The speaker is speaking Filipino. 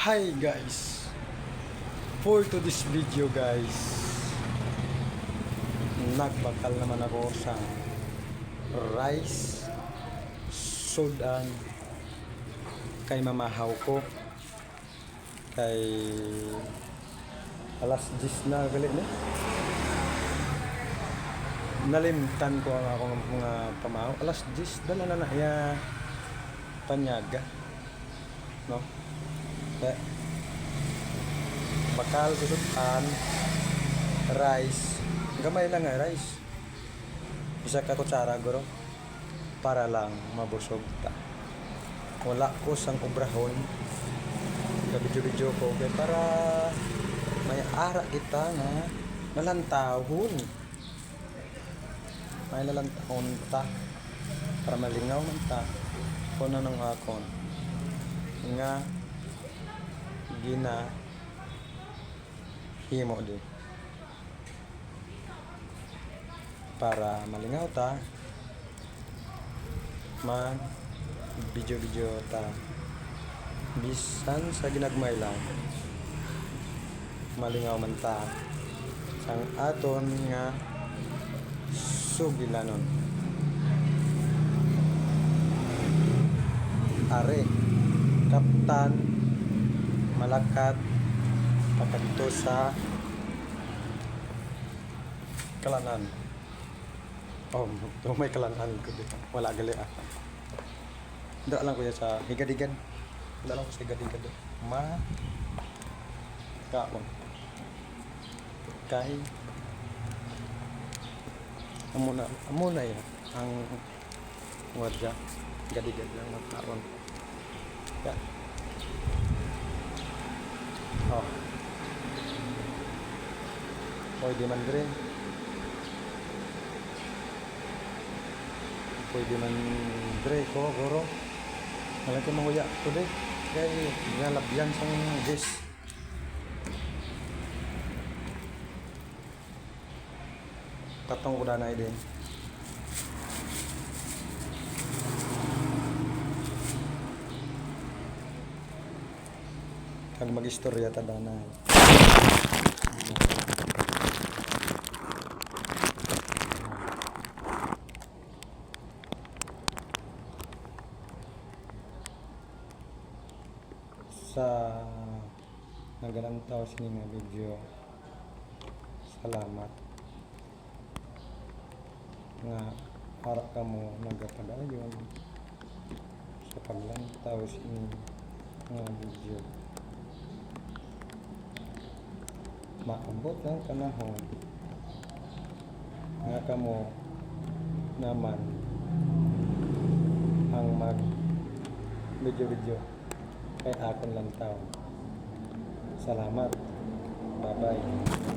Hi guys, for to this video guys, nagbakal naman ako sa rice sudan kay mamahaw ko kay alas 10 na gali ni nalimtan ko ang akong mga pamahaw alas 10 dala na ya panyaga no kaya bakal susutan rice gamay lang nga rice isa ka kutsara guro para lang mabusog ta wala ko sang obrahon video ko kaya para may ara kita nga malantahon may lalantahon ta para malingaw man ta kuno ng akon nga gina himo din para malingaw ta man video ta bisan sa ginagmay lang malingaw man ta sang aton nga sugilanon are kaptan malakat papadto sa kalanan may kalanan ko dito wala gali Dala lang ko sa higad-higad. Dala lang ko sa higad-higad. Kaon. Kay amuna ya ang wadya. Higad-higad lang magkaon. Ya. Pwede man dire. Pwede man dire ko goro. Malaki manguya ko deh. Kaya nalabyan sang gas. Tatong ko na din. Kag mag-istorya ta danay. Sa nagalantaw sa mga video, salamat nga harap ka mo nagapadayon sa paglantaw sa mga video. Maabot ng panahon nga kamo naman ang mag video kay akon lang tao. Salamat. Bye-bye.